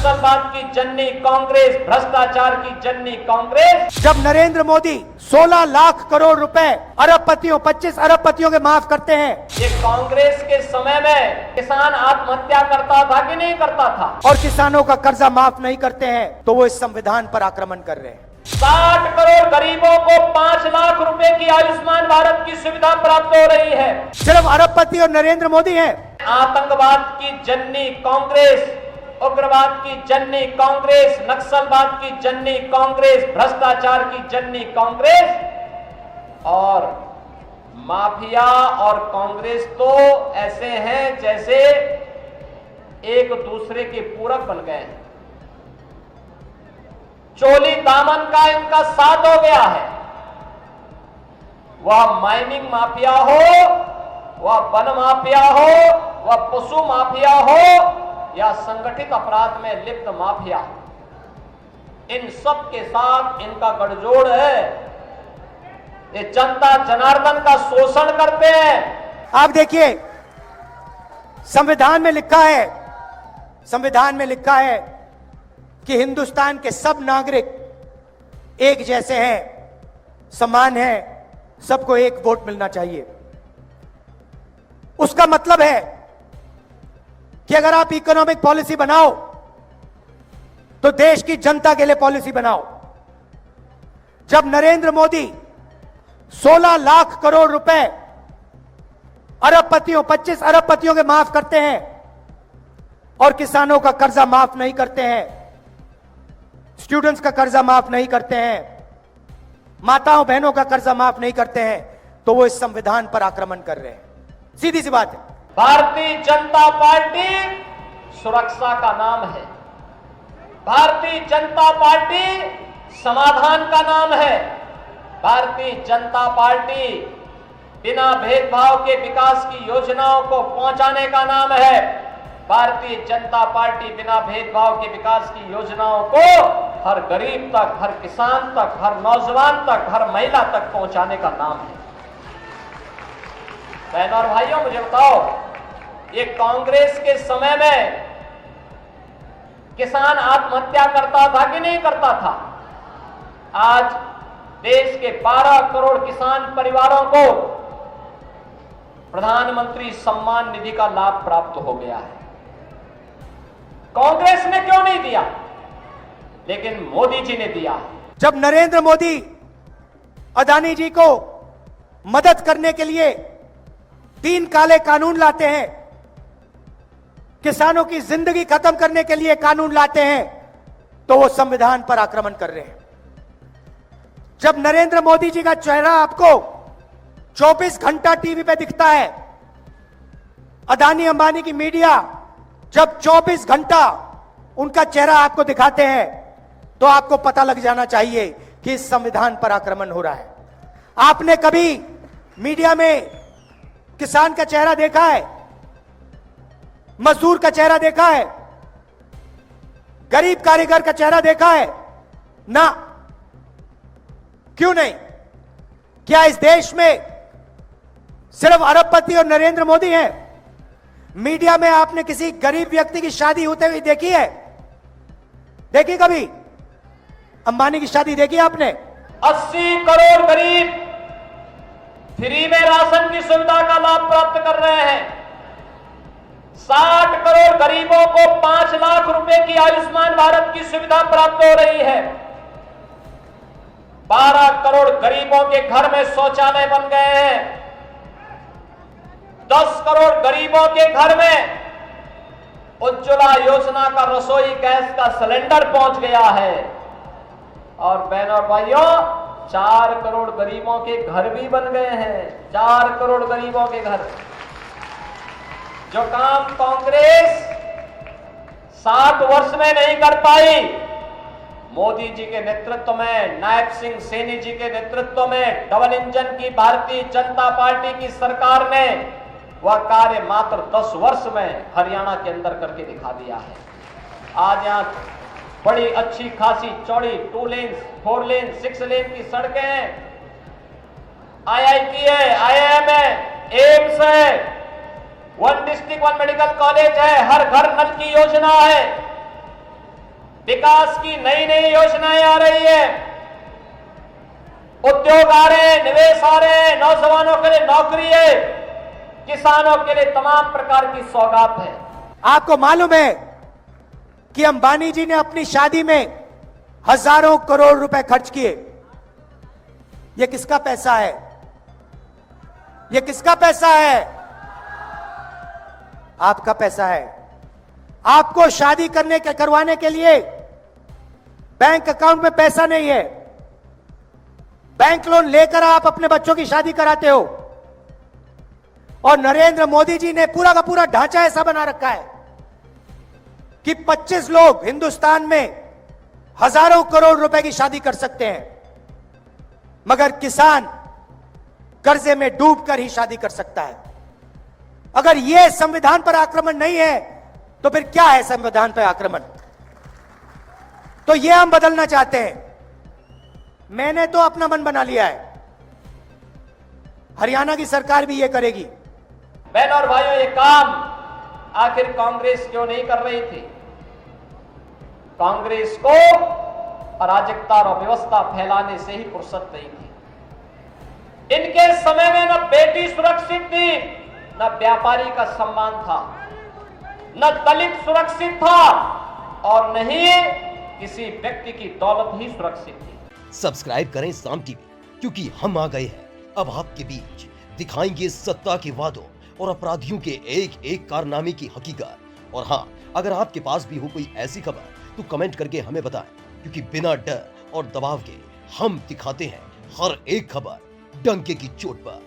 नक्सलवाद की जननी कांग्रेस, भ्रष्टाचार की जननी कांग्रेस। जब नरेंद्र मोदी 16 लाख करोड़ रुपए अरबपतियों 25 अरबपतियों के माफ करते हैं, ये कांग्रेस के समय में किसान आत्महत्या करता था कि नहीं करता था? और किसानों का कर्जा माफ नहीं करते हैं, तो वो इस संविधान पर आक्रमण कर रहे हैं। 60 करोड़ गरीबों को 5 लाख रुपए की आयुष्मान भारत की सुविधा प्राप्त हो रही है। सिर्फ अरबपति और नरेंद्र मोदी हैं। आतंकवाद की जननी कांग्रेस, उग्रवाद की जननी कांग्रेस, नक्सलवाद की जननी कांग्रेस, भ्रष्टाचार की जननी कांग्रेस और माफिया और कांग्रेस तो ऐसे हैं जैसे एक दूसरे के पूरक बन गए हैं। चोली दामन का इनका साथ हो गया है। वह माइनिंग माफिया हो, वह वन माफिया हो, वह पशु माफिया हो या संगठित अपराध में लिप्त माफिया, इन सब के साथ इनका गठजोड़ है। ये जनता जनार्दन का शोषण करते हैं। आप देखिए, संविधान में लिखा है कि हिंदुस्तान के सब नागरिक एक जैसे हैं, समान हैं, सबको एक वोट मिलना चाहिए। उसका मतलब है कि अगर आप इकोनॉमिक पॉलिसी बनाओ तो देश की जनता के लिए पॉलिसी बनाओ। जब नरेंद्र मोदी 16 लाख करोड़ रुपए अरबपतियों 25 अरबपतियों के माफ करते हैं और किसानों का कर्जा माफ नहीं करते हैं, स्टूडेंट्स का कर्जा माफ नहीं करते हैं, माताओं बहनों का कर्जा माफ नहीं करते हैं, तो वो इस संविधान पर आक्रमण कर रहे हैं। सीधी सी बात है। भारतीय जनता पार्टी सुरक्षा का नाम है। भारतीय जनता पार्टी समाधान का नाम है। भारतीय जनता पार्टी बिना भेदभाव के विकास की योजनाओं को पहुंचाने का नाम है। भारतीय जनता पार्टी बिना भेदभाव के विकास की योजनाओं को हर गरीब तक, हर किसान तक, हर नौजवान तक, हर महिला तक पहुंचाने का नाम है। बहनों और भाइयों, मुझे बताओ, ये कांग्रेस के समय में किसान आत्महत्या करता था कि नहीं करता था? आज देश के 12 करोड़ किसान परिवारों को प्रधानमंत्री सम्मान निधि का लाभ प्राप्त हो गया है। कांग्रेस ने क्यों नहीं दिया, लेकिन मोदी जी ने दिया। जब नरेंद्र मोदी अदानी जी को मदद करने के लिए 3 काले कानून लाते हैं, किसानों की जिंदगी खत्म करने के लिए कानून लाते हैं, तो वो संविधान पर आक्रमण कर रहे हैं। जब नरेंद्र मोदी जी का चेहरा आपको 24 घंटा टीवी पे दिखता है, अदानी अंबानी की मीडिया जब 24 घंटा उनका चेहरा आपको दिखाते हैं, तो आपको पता लग जाना चाहिए कि इस संविधान पर आक्रमण हो रहा है। आपने कभी मीडिया में किसान का चेहरा देखा है? मजदूर का चेहरा देखा है? गरीब कारीगर का चेहरा देखा है? ना। क्यों नहीं? क्या इस देश में सिर्फ अरबपति और नरेंद्र मोदी हैं? मीडिया में आपने किसी गरीब व्यक्ति की शादी होते हुए देखी है? देखी कभी? अंबानी की शादी देखी आपने? 80 करोड़ गरीब फ्री में राशन की सुविधा का लाभ प्राप्त कर रहे हैं। 60 करोड़ गरीबों को 5 लाख रुपए की आयुष्मान भारत की सुविधा प्राप्त हो रही है। 12 करोड़ गरीबों के घर में शौचालय बन गए हैं। 10 करोड़ गरीबों के घर में उज्ज्वला योजना का रसोई गैस का सिलेंडर पहुंच गया है। और बहनों और भाइयों, 4 करोड़ गरीबों के घर भी बन गए हैं। 4 करोड़ गरीबों के घर। जो काम कांग्रेस 60 वर्ष में नहीं कर पाई, मोदी जी के नेतृत्व में, नायब सिंह सैनी जी के नेतृत्व में डबल इंजन की भारतीय जनता पार्टी की सरकार ने वह कार्य मात्र 10 वर्ष में हरियाणा के अंदर करके दिखा दिया है। आज यहां बड़ी अच्छी खासी चौड़ी 2 लेन, 4 लेन, 6 लेन की सड़कें हैं। IIT है, IIM है, एम्स है, 1 डिस्ट्रिक्ट 1 मेडिकल कॉलेज है, हर घर नल की योजना है। विकास की नई नई योजनाएं आ रही है, उद्योग आ रहे हैं, निवेश आ रहे हैं, नौजवानों के लिए नौकरी है, किसानों के लिए तमाम प्रकार की सौगात है। आपको मालूम है कि अंबानी जी ने अपनी शादी में हजारों करोड़ रुपए खर्च किए। यह किसका पैसा है? यह किसका पैसा है? आपका पैसा है। आपको शादी करवाने के लिए बैंक अकाउंट में पैसा नहीं है, बैंक लोन लेकर आप अपने बच्चों की शादी कराते हो। और नरेंद्र मोदी जी ने पूरा का पूरा ढांचा ऐसा बना रखा है कि 25 लोग हिंदुस्तान में हजारों करोड़ रुपए की शादी कर सकते हैं, मगर किसान कर्जे में डूबकर ही शादी कर सकता है। अगर यह संविधान पर आक्रमण नहीं है तो फिर क्या है संविधान पर आक्रमण? तो यह हम बदलना चाहते हैं। मैंने तो अपना मन बना लिया है, हरियाणा की सरकार भी यह करेगी। बहनों और भाइयों, ये काम आखिर कांग्रेस क्यों नहीं कर रही थी? कांग्रेस को अराजकता और अव्यवस्था फैलाने से ही फुर्सत नहीं थी। इनके समय में न बेटी सुरक्षित थी, न व्यापारी का सम्मान था, न दलित सुरक्षित था, और न ही किसी व्यक्ति की दौलत ही सुरक्षित थी। सब्सक्राइब करें साम टीवी, क्योंकि हम आ गए हैं अब आपके बीच, दिखाएंगे सत्ता के वादों और अपराधियों के एक एक कारनामे की हकीकत। और हाँ, अगर आपके पास भी हो कोई ऐसी खबर तो कमेंट करके हमें बताएं, क्योंकि बिना डर और दबाव के हम दिखाते हैं हर एक खबर डंके की चोट पर।